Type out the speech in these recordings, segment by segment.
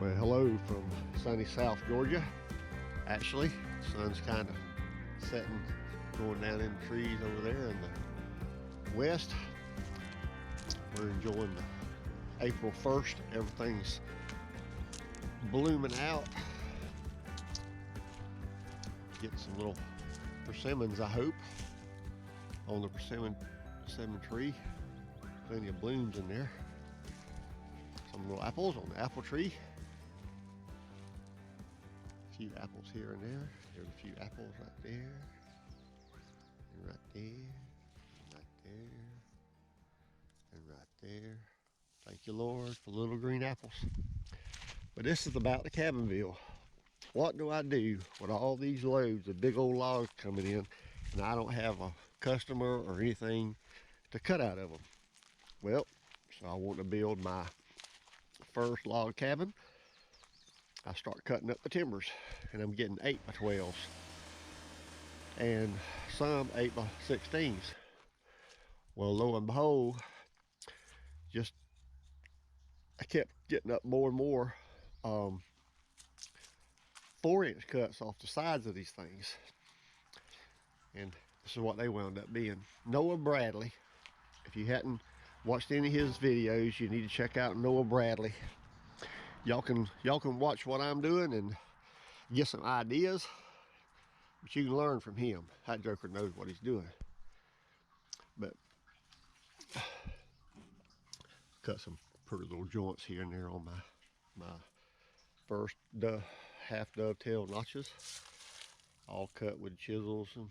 Well, hello from sunny South Georgia. Actually, the sun's kind of setting, going down in the trees over there in the west. We're enjoying the April 1st. Everything's blooming out. Get some little persimmons, I hope, on the persimmon tree. Plenty of blooms in there. Some little apples on the apple tree. A few apples here and there. There's a few apples right there, and right there, and right there, and right there. Thank you, Lord, for little green apples. But this is about the cabinville. What do I do with all these loads of big old logs coming in, and I don't have a customer or anything to cut out of them? Well, so I want to build my first log cabin. I start cutting up the timbers, and I'm getting 8x12s and some 8x16s. Well, lo and behold, I kept getting up more and more 4-inch cuts off the sides of these things, and this is what they wound up being. Noah Bradley, if you hadn't watched any of his videos, you need to check out Noah Bradley. Y'all can watch what I'm doing and get some ideas, but you can learn from him. That joker knows what he's doing. But cut some pretty little joints here and there on my first half dovetail notches, all cut with chisels and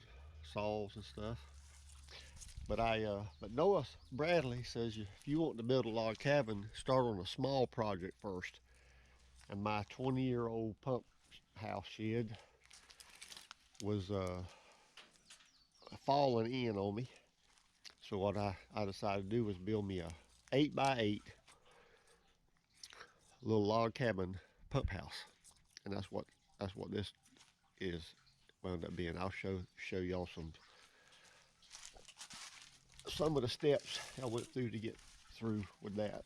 saws and stuff. But Noah Bradley says if you want to build a log cabin, start on a small project first. And my 20-year-old pump house shed was falling in on me. So what I decided to do was build me a 8x8 little log cabin pump house, and that's what this is wound up being. I'll show y'all some of the steps I went through to get through with that.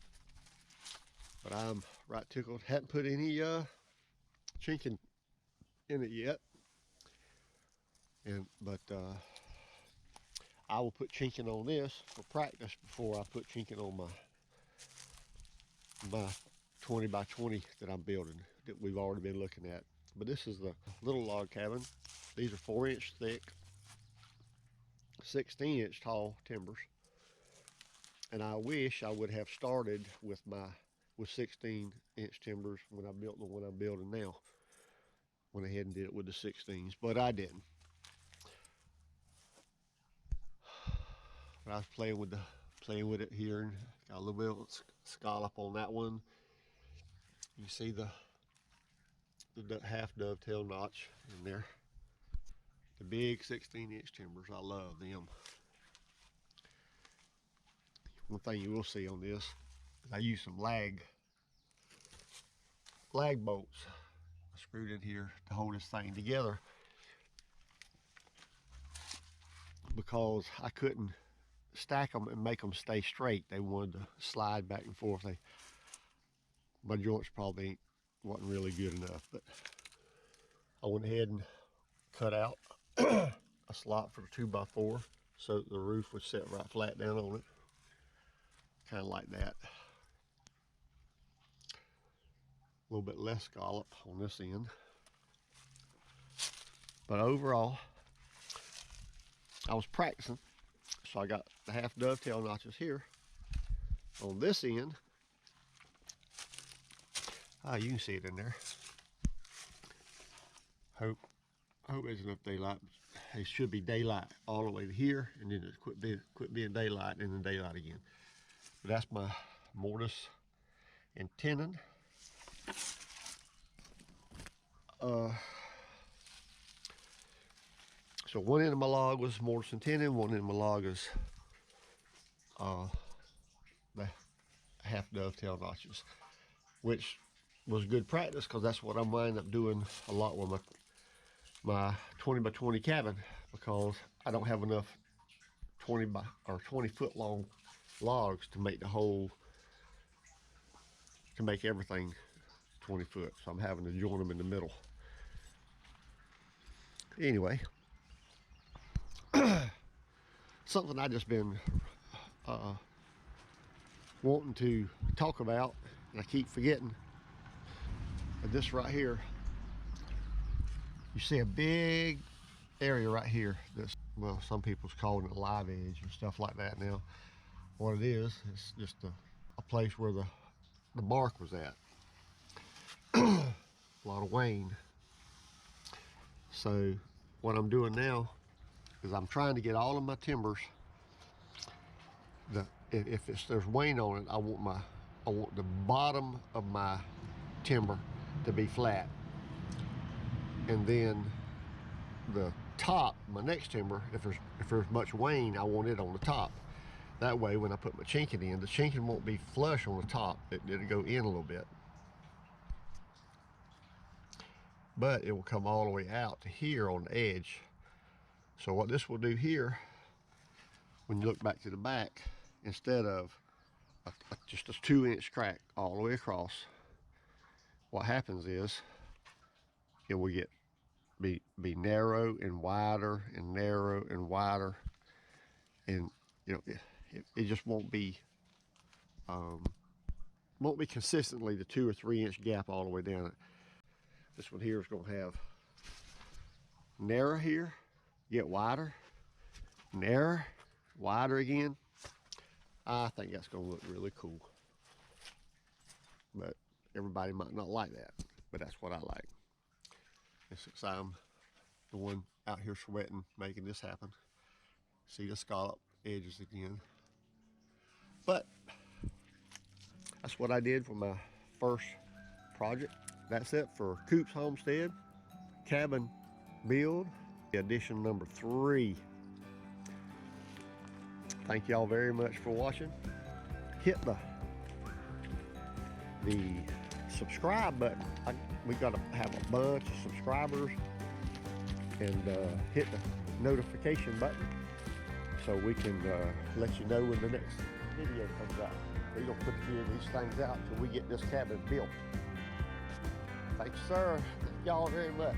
But I'm right tickled. Hadn't put any chinking in it yet, but I will put chinking on this for practice before I put chinking on my 20x20 that I'm building, that we've already been looking at. But this is the little log cabin. These are 4-inch thick, 16-inch tall timbers, and I wish I would have started with 16-inch timbers when I built the one I'm building now. Went ahead and did it with the 16s, but I didn't. But I was playing with it here, and got a little bit of scallop on that one. You see the half dovetail notch in there. The big 16-inch timbers, I love them. One thing you will see on this is I use some lag bolts screwed in here to hold this thing together, because I couldn't stack them and make them stay straight. They wanted to slide back and forth. My joints probably wasn't really good enough, but I went ahead and cut out a slot for the 2x4 so that the roof would set right flat down on it, kind of like that. A little bit less scallop on this end, but overall I was practicing, so I got the half dovetail notches here on this end. You can see it in there. Hope there's enough daylight. It should be daylight all the way to here, and then it quit being daylight, and then daylight again. But that's my mortise and tenon. So one end of my log was mortise and tenon, one end of my log is the half dovetail notches, which was good practice, because that's what I'm winding up doing a lot with my 20x20 cabin, because I don't have enough 20 foot long logs to make everything 20 foot, so I'm having to join them in the middle. Anyway, something I just been wanting to talk about, and I keep forgetting. But this right here, you see a big area right here. That's, well, some people's calling it live edge and stuff like that. Now, what it is, it's just a place where the bark was at. A lot of wane. So what I'm doing now is I'm trying to get all of my timbers. If there's wane on it, I want the bottom of my timber to be flat, and then the top, my next timber, if there's much wane, I want it on the top. That way, when I put my chinking in, the chinking won't be flush on the top. It'll go in a little bit, but it will come all the way out to here on the edge. So what this will do here, when you look back to the back, instead of just a 2-inch crack all the way across, what happens is it will be narrow and wider and narrow and wider, and you know it just won't be consistently the 2 or 3 inch gap all the way down it. This one here is going to have narrow here, get wider, narrow, wider again. I think that's going to look really cool, but everybody might not like that, but that's what I like. And since I'm the one out here sweating making this happen, see the scallop edges again. But that's what I did for my first project. That's it for Coop's Homestead cabin build, edition number 3. Thank y'all very much for watching. Hit the subscribe button. We got to have a bunch of subscribers, and hit the notification button so we can let you know when the next video comes out. We're going to put a few of these things out until we get this cabin built. Thanks, sir. Thank y'all very much.